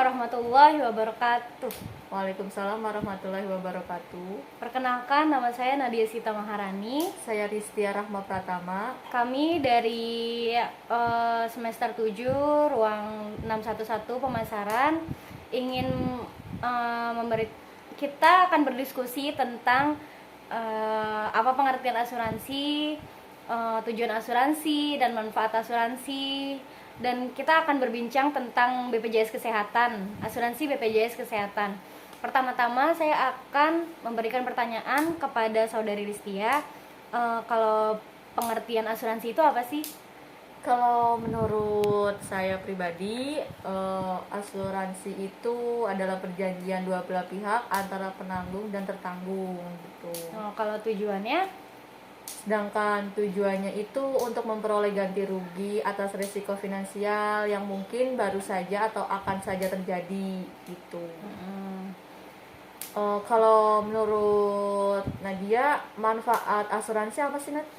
warahmatullahi wabarakatuh. Waalaikumsalam warahmatullahi wabarakatuh. Perkenalkan, nama saya Nadia Sita Maharani. Saya Ristia Rahma Pratama. Kami dari semester 7 ruang 611 pemasaran ingin kita akan berdiskusi tentang apa pengertian asuransi, tujuan asuransi dan manfaat asuransi, dan kita akan berbincang tentang BPJS Kesehatan, asuransi BPJS Kesehatan. Pertama-tama saya akan memberikan pertanyaan kepada saudari Ristia. Kalau pengertian asuransi itu apa sih? Kalau menurut saya pribadi, asuransi itu adalah perjanjian dua belah pihak antara penanggung dan tertanggung gitu. Kalau tujuannya? Sedangkan tujuannya itu untuk memperoleh ganti rugi atas risiko finansial yang mungkin baru saja atau akan saja terjadi gitu. Kalau menurut Nadia, manfaat asuransi apa sih, Nat?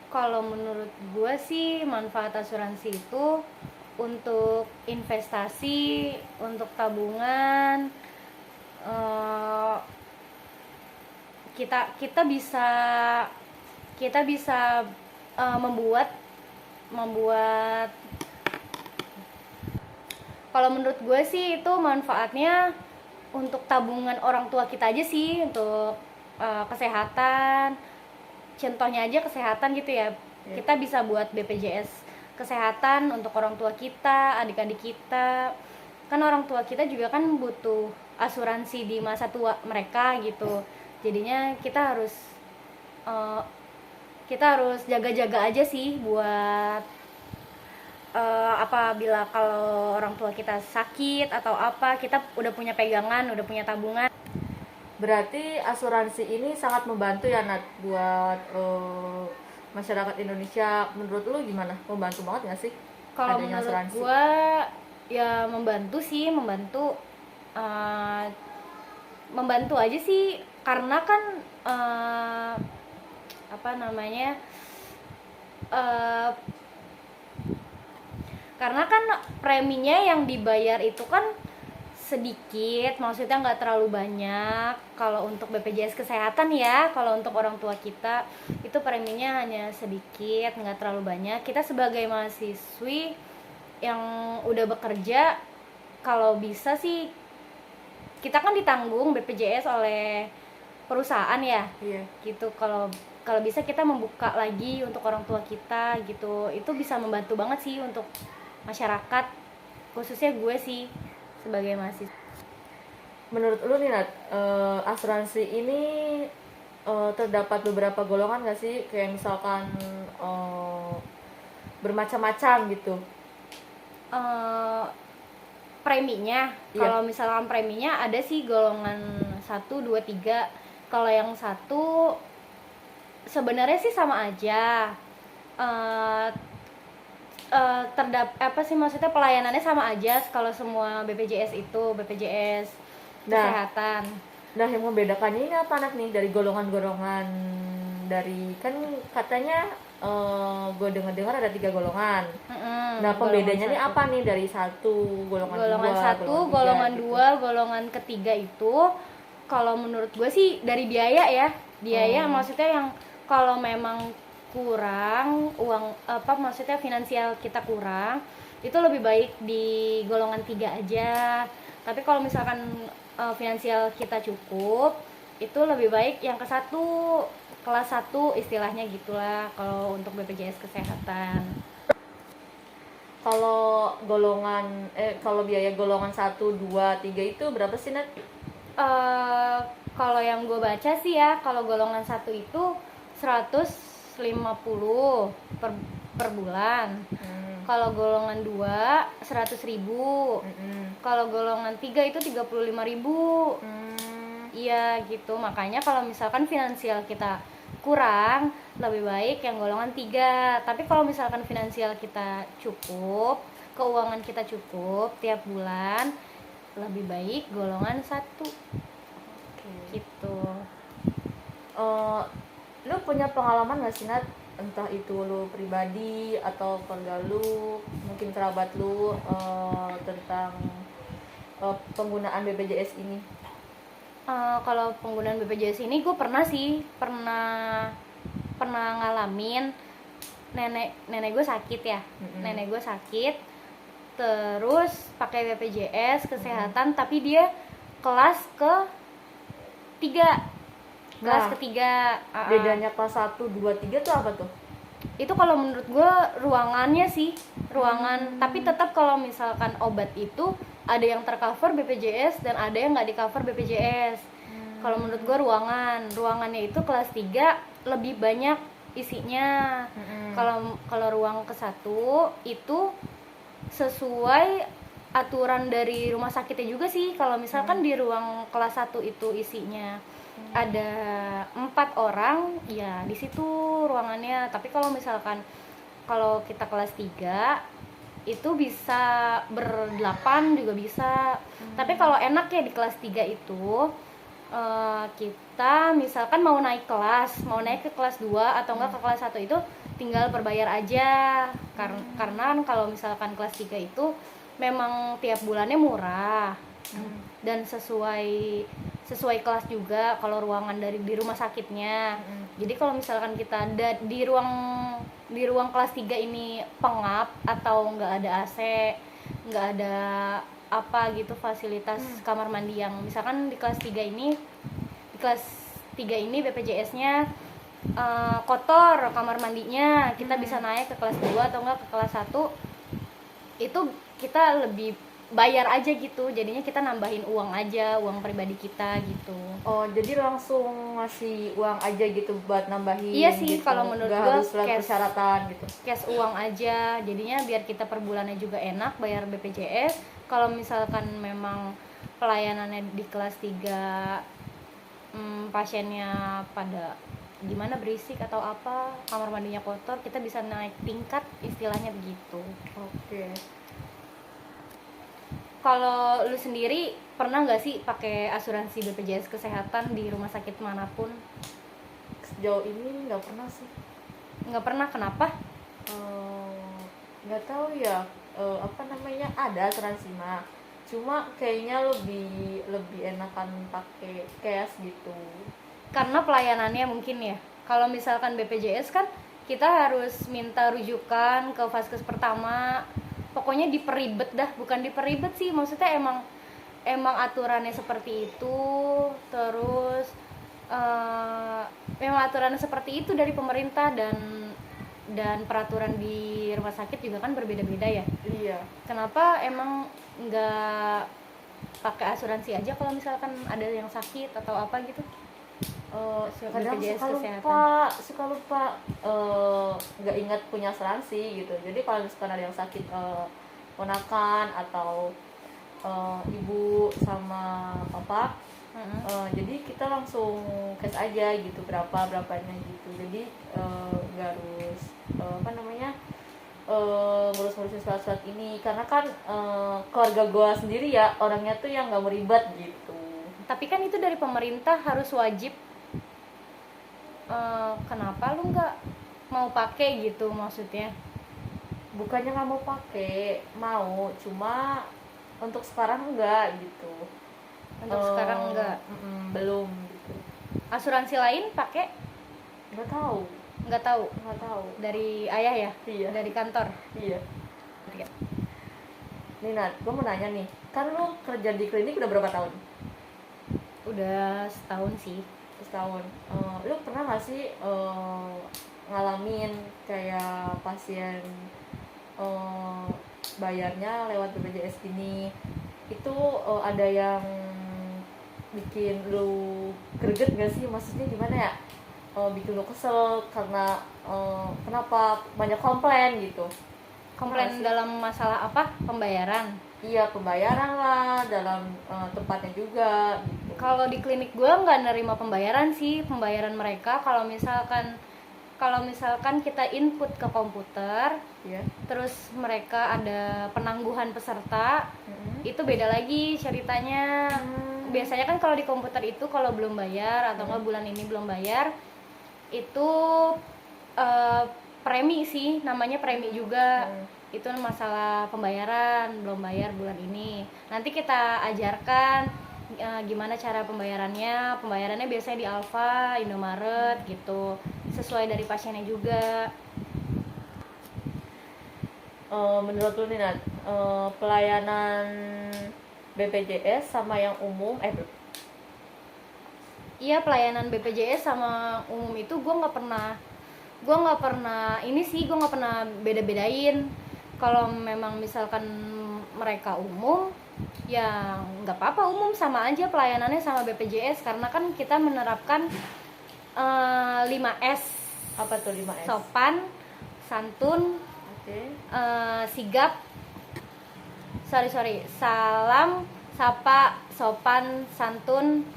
Kalau menurut gue sih manfaat asuransi itu untuk investasi, untuk tabungan. Kita bisa membuat kalau menurut gue sih itu manfaatnya untuk tabungan orang tua kita aja sih, untuk kesehatan. Contohnya aja kesehatan gitu ya. Kita bisa buat BPJS kesehatan untuk orang tua kita, adik-adik kita. Kan orang tua kita juga kan butuh asuransi di masa tua mereka gitu. Jadinya kita harus jaga-jaga aja sih buat apabila kalau orang tua kita sakit atau apa, kita udah punya pegangan, udah punya tabungan. Berarti asuransi ini sangat membantu ya, Nat, buat masyarakat Indonesia. Menurut lu gimana? Membantu banget gak sih? Kalau menurut gue ya membantu sih, membantu aja sih, karena kan karena kan preminya yang dibayar itu kan sedikit, maksudnya nggak terlalu banyak. Kalau untuk BPJS Kesehatan ya, kalau untuk orang tua kita itu preminya hanya sedikit, nggak terlalu banyak. Kita sebagai mahasiswi yang udah bekerja, kalau bisa sih kita kan ditanggung BPJS oleh perusahaan ya. Iya. Gitu. Kalau bisa kita membuka lagi untuk orang tua kita gitu, itu bisa membantu banget sih untuk masyarakat, khususnya gue sih sebagai mahasiswa. Menurut lu nih, Nat, asuransi ini terdapat beberapa golongan gak sih? Kayak misalkan bermacam-macam gitu. Preminya, kalau misalkan preminya ada sih golongan 1, 2, 3. Kalau yang 1 sebenarnya sih sama aja. Maksudnya pelayanannya sama aja kalau semua BPJS itu, BPJS Kesehatan. Nah, yang membedakannya ini apa, Nak, nih, dari golongan-golongan, dari kan katanya gue dengar ada 3 golongan. Nah, pembedanya ini apa nih dari golongan 1, golongan 2, golongan ketiga itu kalau menurut gue sih dari biaya ya. Maksudnya yang kalau memang kurang uang, maksudnya finansial kita kurang, itu lebih baik di golongan 3 aja. Tapi kalau misalkan finansial kita cukup, itu lebih baik yang kelas 1 istilahnya gitulah kalau untuk BPJS Kesehatan. Kalau kalau biaya golongan 1, 2, 3 itu berapa sih, Nat? Kalau yang gue baca sih ya, kalau golongan 1 itu 150 per bulan. Kalau golongan 2 100.000. Kalau golongan 3 itu 35.000. Iya gitu. Makanya kalau misalkan finansial kita kurang, lebih baik yang golongan 3. Tapi kalau misalkan finansial kita cukup, keuangan kita cukup tiap bulan, lebih baik golongan 1. Gitu. Lu punya pengalaman gak sih, Nat? Entah itu lu pribadi atau keluarga lu, mungkin kerabat lu, tentang penggunaan BPJS ini? Kalau penggunaan BPJS ini gue pernah ngalamin. Nenek gue sakit ya. Nenek gue sakit terus pakai BPJS kesehatan, tapi dia kelas ketiga. Bedanya kelas 1, 2, 3 tuh apa tuh? Itu kalau menurut gue ruangannya sih, tapi tetap kalau misalkan obat itu ada yang tercover BPJS dan ada yang nggak di cover BPJS. Kalau menurut gue ruangannya itu kelas 3 lebih banyak isinya. Kalau ruang ke-1 itu sesuai aturan dari rumah sakitnya juga sih. Kalau misalkan di ruang kelas 1 itu isinya ada 4 orang, ya di situ ruangannya. Tapi kalau misalkan kalau kita kelas 3 itu bisa ber-8 juga bisa. Tapi kalau enak ya di kelas 3 itu kita misalkan mau naik ke kelas 2 atau enggak ke kelas 1 itu tinggal berbayar aja. Karena kalau misalkan kelas 3 itu memang tiap bulannya murah. Dan sesuai kelas juga kalau ruangan di rumah sakitnya. Jadi kalau misalkan kita di ruang kelas 3 ini pengap atau nggak ada AC, nggak ada apa gitu fasilitas kamar mandi yang misalkan di kelas 3 ini BPJS-nya kotor kamar mandinya, kita bisa naik ke kelas 2 atau enggak ke kelas 1. Itu kita lebih bayar aja gitu, jadinya kita nambahin uang aja, uang pribadi kita gitu. Oh, jadi langsung ngasih uang aja gitu buat nambahin? Iya sih, gitu. kalau menurut gak gue harus persyaratan gitu, cash uang aja, jadinya biar kita per bulannya juga enak bayar BPJS. Kalau misalkan memang pelayanannya di kelas 3 pasiennya pada gimana berisik atau apa, kamar mandinya kotor, kita bisa naik tingkat, istilahnya begitu. Oke. Kalau lu sendiri pernah nggak sih pakai asuransi BPJS kesehatan di rumah sakit manapun? Sejauh ini nggak pernah sih. Nggak pernah, kenapa? Nggak tahu ya, ada asuransi mah, cuma kayaknya lebih enakan pakai cash gitu. Karena pelayanannya mungkin ya. Kalau misalkan BPJS kan kita harus minta rujukan ke vaskes pertama. Pokoknya diperibet dah, bukan diperibet sih, maksudnya emang aturannya seperti itu. Terus memang aturannya seperti itu dari pemerintah, dan peraturan di rumah sakit juga kan berbeda-beda ya. Iya. Kenapa emang nggak pakai asuransi aja kalau misalkan ada yang sakit atau apa gitu? Kadang suka lupa nggak ingat punya asuransi gitu. Jadi kalau misalkan ada yang sakit, ponakan atau ibu sama papa, jadi kita langsung cash aja gitu, berapanya gitu. Jadi nggak harus ngurus-ngurusin surat-surat ini, karena kan keluarga gue sendiri ya orangnya tuh yang nggak mau ribet gitu. Tapi kan itu dari pemerintah harus wajib. Kenapa lu nggak mau pakai gitu maksudnya? Bukannya nggak mau pakai, mau, cuma untuk sekarang enggak gitu. Untuk sekarang enggak. Belum gitu. Asuransi lain pakai? Nggak tahu. Dari ayah ya? Iya. Dari kantor? Iya. Nih Nat, gue mau nanya nih, kan lu kerja di klinik udah berapa tahun? Udah setahun sih. Setahun. Lu pernah nggak sih ngalamin kayak pasien bayarnya lewat BPJS gini, itu ada yang bikin lu greget gak sih? Maksudnya gimana ya, bikin lu kesel karena kenapa banyak komplain gitu? Komplain dalam masalah apa? Pembayaran? Iya, pembayaran lah, dalam tempatnya juga gitu. Kalau di klinik gue nggak nerima pembayaran sih. Pembayaran mereka kalau misalkan kita input ke komputer, terus mereka ada penangguhan peserta, itu beda lagi ceritanya. Biasanya kan kalau di komputer itu kalau belum bayar atau nggak bulan ini belum bayar, itu premi sih, namanya premi juga. itu masalah pembayaran, belum bayar bulan ini. Nanti kita ajarkan gimana cara pembayarannya biasanya di Alfa, Indomaret gitu, sesuai dari pasiennya juga. Menurut lu nih Nat, pelayanan BPJS sama yang umum Iya, pelayanan BPJS sama umum itu gue nggak pernah ini sih, gue nggak pernah beda-bedain. Kalau memang misalkan mereka umum, ya nggak apa-apa, umum sama aja pelayanannya sama BPJS, karena kan kita menerapkan 5S. apa tuh 5S? Sopan, santun, Oke. sigap, salam, sapa, sopan, santun,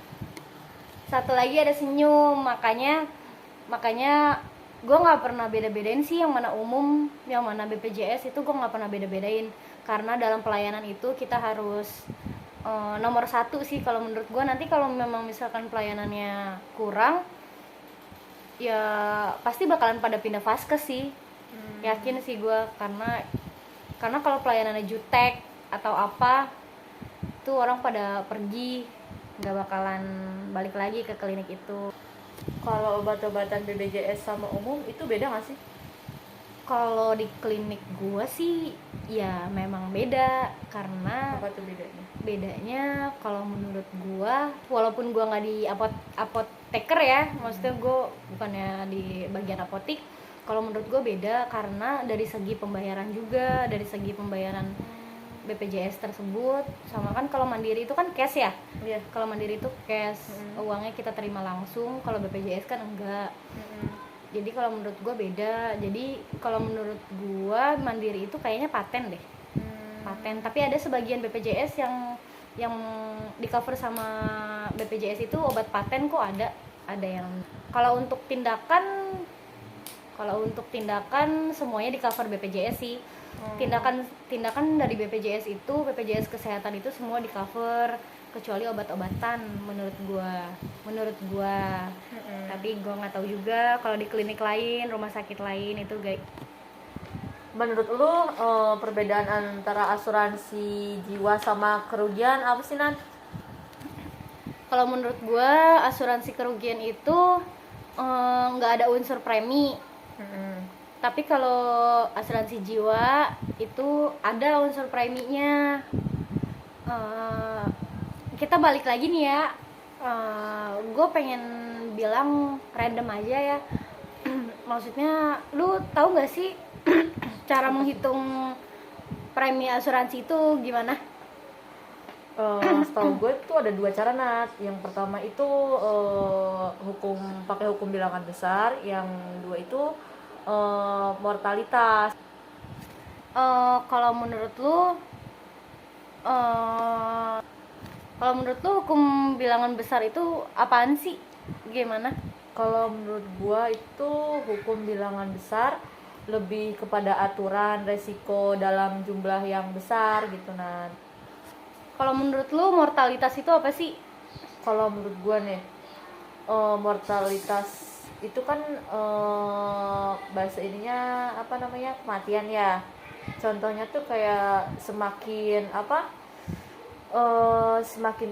satu lagi ada senyum. Makanya gue nggak pernah beda-bedain sih yang mana umum, yang mana BPJS, itu gue nggak pernah beda-bedain, karena dalam pelayanan itu kita harus nomor satu sih kalau menurut gue. Nanti kalau memang misalkan pelayanannya kurang, ya pasti bakalan pada pindah vaskes sih. Yakin sih gue, karena kalau pelayanannya jutek atau apa, itu orang pada pergi, nggak bakalan balik lagi ke klinik itu. Kalau obat-obatan BPJS sama umum itu beda nggak sih? Kalau di klinik gua sih ya memang beda, karena Apa tuh bedanya? bedanya kalau menurut gua, walaupun gua nggak di apoteker ya, maksudnya gua bukannya di bagian apotik, kalau menurut gua beda karena dari segi pembayaran juga, dari segi pembayaran BPJS tersebut. Sama kan kalau Mandiri itu kan cash ya. Iya. Kalau Mandiri itu cash, uangnya kita terima langsung. Kalau BPJS kan enggak. Jadi kalau menurut gue beda. Jadi kalau menurut gue Mandiri itu kayaknya paten deh. Paten. Tapi ada sebagian BPJS yang di cover sama BPJS itu obat paten kok ada. Ada yang kalau untuk tindakan semuanya di cover BPJS sih. Tindakan dari BPJS itu, BPJS kesehatan itu semua di cover, kecuali obat-obatan menurut gua. Tapi gua nggak tahu juga kalau di klinik lain, rumah sakit lain itu guys. Menurut lu perbedaan antara asuransi jiwa sama kerugian apa sih Nan? Kalau menurut gua asuransi kerugian itu nggak ada unsur premi. Tapi kalau asuransi jiwa itu ada unsur preminya. Kita balik lagi nih ya, gue pengen bilang random aja ya. Maksudnya lu tahu nggak sih cara menghitung premi asuransi itu gimana? Setahu gue tuh ada 2 cara Nat. Yang pertama itu pakai hukum bilangan besar, yang dua itu mortalitas. Kalau menurut lu hukum bilangan besar itu apaan sih? Gimana? Kalau menurut gua itu hukum bilangan besar lebih kepada aturan resiko dalam jumlah yang besar gitu Nat. Kalau menurut lu mortalitas itu apa sih? Kalau menurut gua nih, mortalitas itu kan bahasa ininya apa namanya, kematian ya. Contohnya tuh kayak semakin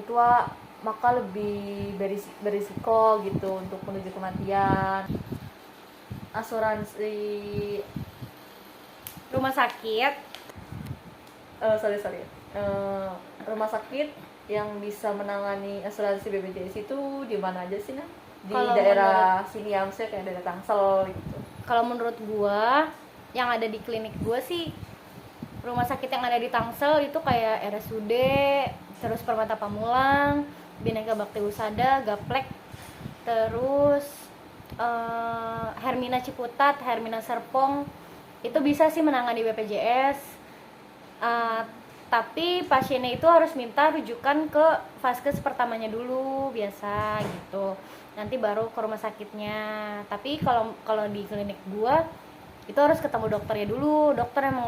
tua maka lebih berisiko gitu untuk menuju kematian. Asuransi Rumah sakit rumah sakit yang bisa menangani asuransi BPJS itu di mana aja sih Nah? Di Kalau daerah sini ya, misalnya kayak daerah Tangsel gitu. kalau menurut gua yang ada di klinik gua sih, rumah sakit yang ada di Tangsel itu kayak RSUD, terus Permata Pamulang, Bhinneka Bakti Husada, Gaplek, terus Hermina Ciputat, Hermina Serpong, itu bisa sih menangani BPJS. Tapi pasiennya itu harus minta rujukan ke vaskes pertamanya dulu biasa gitu, nanti baru ke rumah sakitnya. Tapi kalau di klinik gua itu harus ketemu dokternya dulu, dokter yang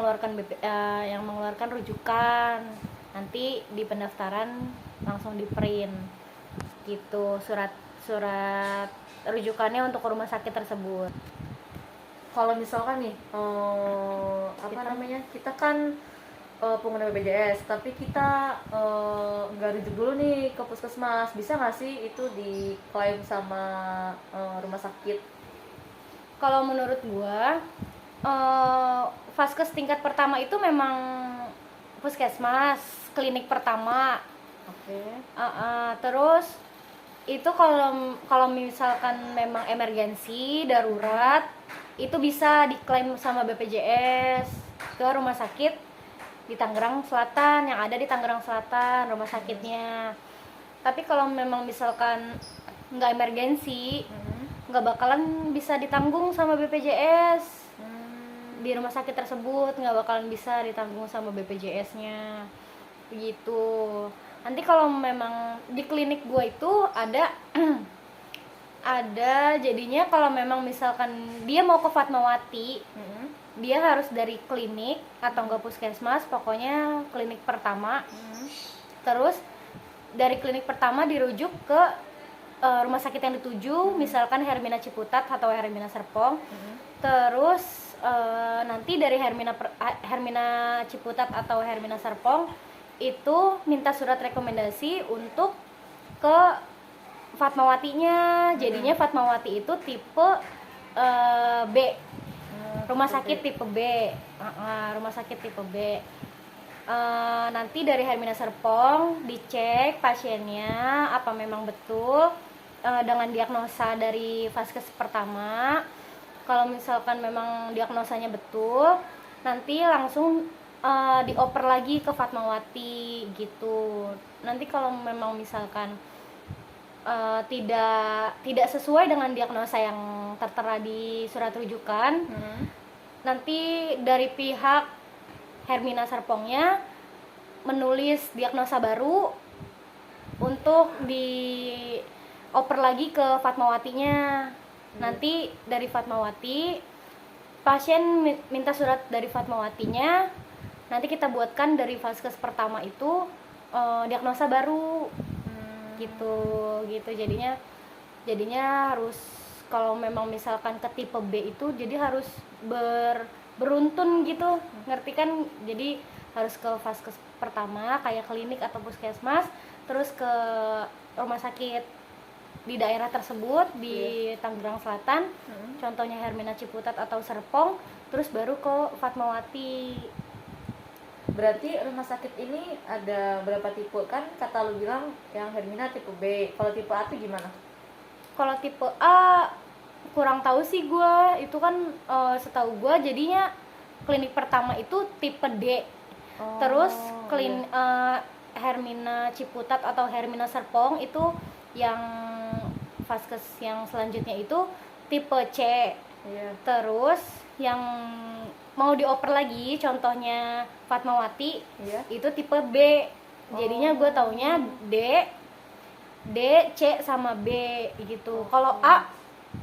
mengeluarkan rujukan, nanti di pendaftaran langsung di print gitu surat rujukannya untuk ke rumah sakit tersebut. kalau misalkan nih kita kan pengguna BPJS tapi kita nggak rujuk dulu nih ke puskesmas, bisa nggak sih itu diklaim sama rumah sakit? Kalau menurut gua vaskes tingkat pertama itu memang puskesmas, klinik pertama. Oke. Terus itu kalau misalkan memang emergensi darurat itu bisa diklaim sama BPJS ke rumah sakit di Tangerang Selatan, yang ada di Tangerang Selatan rumah sakitnya. Tapi kalau memang misalkan nggak emergensi, nggak bakalan bisa ditanggung sama BPJS. Di rumah sakit tersebut nggak bakalan bisa ditanggung sama BPJS-nya begitu. Nanti kalau memang di klinik gue itu ada ada jadinya kalau memang misalkan dia mau ke Fatmawati, dia harus dari klinik atau enggak puskesmas, pokoknya klinik pertama. Terus dari klinik pertama dirujuk ke rumah sakit yang dituju, misalkan Hermina Ciputat atau Hermina Serpong. Terus nanti dari Hermina Ciputat atau Hermina Serpong itu minta surat rekomendasi untuk ke Fatmawatinya. Jadinya Fatmawati itu tipe B, rumah sakit tipe B. Rumah sakit tipe B. Nanti dari Hermina Serpong dicek pasiennya apa memang betul dengan diagnosa dari vaskes pertama. Kalau misalkan memang diagnosanya betul, nanti langsung dioper lagi ke Fatmawati gitu. Nanti kalau memang misalkan tidak sesuai dengan diagnosa yang tertera di surat rujukan, nanti dari pihak Hermina Serpongnya menulis diagnosa baru untuk dioper lagi ke Fatmawatinya. Nanti dari Fatmawati pasien minta surat dari Fatmawatinya, nanti kita buatkan dari vaskes pertama itu diagnosa baru gitu jadinya harus, kalau memang misalkan ke tipe B itu jadi harus beruntun gitu, ngerti kan? Jadi harus ke vaskes pertama kayak klinik atau puskesmas, terus ke rumah sakit di daerah tersebut di Tangerang Selatan, contohnya Hermina Ciputat atau Serpong, terus baru ke Fatmawati. Berarti rumah sakit ini ada berapa tipe? Kan kata lu bilang yang Hermina tipe B, kalau tipe A itu gimana? Kalau tipe A kurang tahu sih gue, itu kan setahu gue jadinya klinik pertama itu tipe D. Terus Hermina Ciputat atau Hermina Serpong itu yang vaskes yang selanjutnya itu tipe C. Terus yang mau dioper lagi contohnya Fatmawati itu tipe B. Jadinya gue taunya D, C sama B gitu. Kalau A,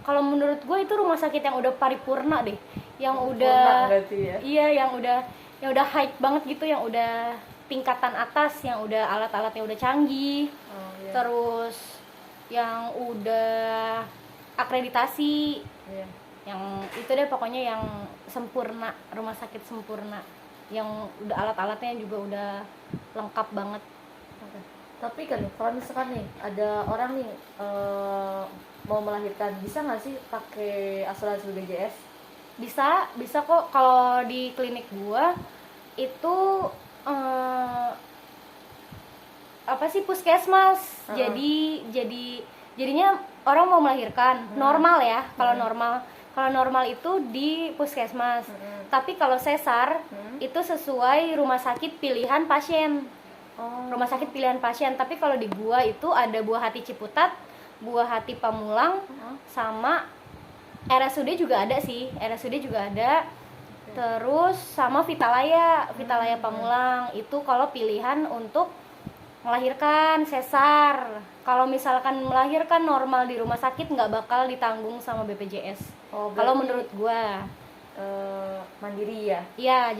kalau menurut gue itu rumah sakit yang udah paripurna deh, yang udah yang udah hype banget gitu, yang udah tingkatan atas, yang udah alat-alatnya udah canggih. Terus yang udah akreditasi, yang itu deh pokoknya yang sempurna, rumah sakit sempurna, yang udah alat-alatnya juga udah lengkap banget. Tapi kan kalau misalkan nih ada orang nih mau melahirkan, bisa nggak sih pakai asuransi BPJS? Bisa kok. Kalau di klinik gua itu puskesmas. Jadinya orang mau melahirkan normal ya. Kalau normal itu di puskesmas. Tapi kalau sesar itu sesuai rumah sakit pilihan pasien. Rumah sakit pilihan pasien. Tapi kalau di gua itu ada Buah Hati Ciputat, Buah Hati Pamulang, sama RSUD juga ada sih. RSUD juga ada. Terus sama Vitalaya Pamulang, itu kalau pilihan untuk melahirkan sesar. Kalau misalkan melahirkan normal di rumah sakit nggak bakal ditanggung sama BPJS. Kalau menurut gua mandiri ya? Iya,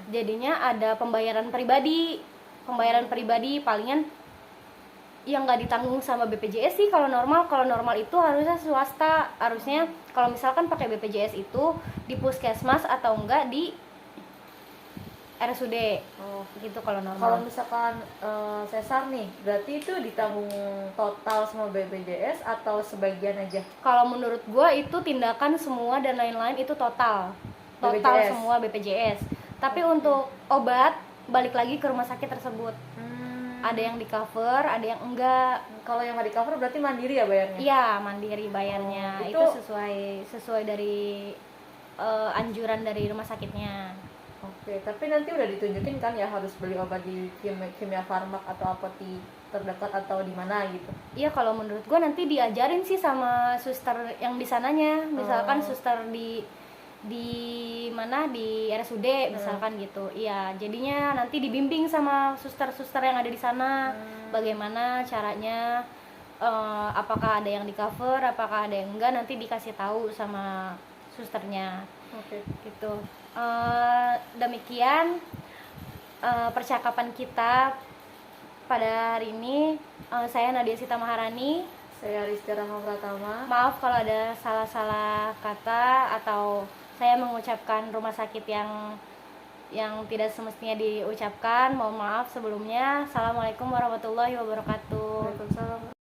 jadinya ada pembayaran pribadi palingan yang nggak ditanggung sama BPJS sih kalau normal itu harusnya swasta, harusnya kalau misalkan pakai BPJS itu di puskesmas atau enggak di RSUD. Oh. Gitu kalau Kalau normal. misalkan sesar nih, berarti itu ditanggung total sama BPJS atau sebagian aja? Kalau menurut gue itu tindakan semua dan lain-lain itu total BPJS. semua BPJS. Tapi untuk obat balik lagi ke rumah sakit tersebut. Ada yang di cover, ada yang enggak. Kalau yang nggak di cover berarti mandiri ya bayarnya? Iya, mandiri bayarnya. Oh, itu sesuai dari anjuran dari rumah sakitnya. Oke, tapi nanti udah ditunjukin kan ya harus beli obat di Kimia Farmak atau apotek terdekat atau di mana gitu? Iya, kalau menurut gua nanti diajarin sih sama suster yang di sananya. Misalkan suster di mana di RSUD misalkan gitu. Iya, jadinya nanti dibimbing sama suster-suster yang ada di sana bagaimana caranya, apakah ada yang di cover, apakah ada yang enggak, nanti dikasih tahu sama susternya. Oke. Gitu. Demikian percakapan kita pada hari ini. Saya Nadia Sita Maharani. Saya Rizky Rahma Pratama. Maaf kalau ada salah-salah kata atau saya mengucapkan rumah sakit yang tidak semestinya diucapkan. Mohon maaf sebelumnya. Assalamualaikum warahmatullahi wabarakatuh. Waalaikumsalam.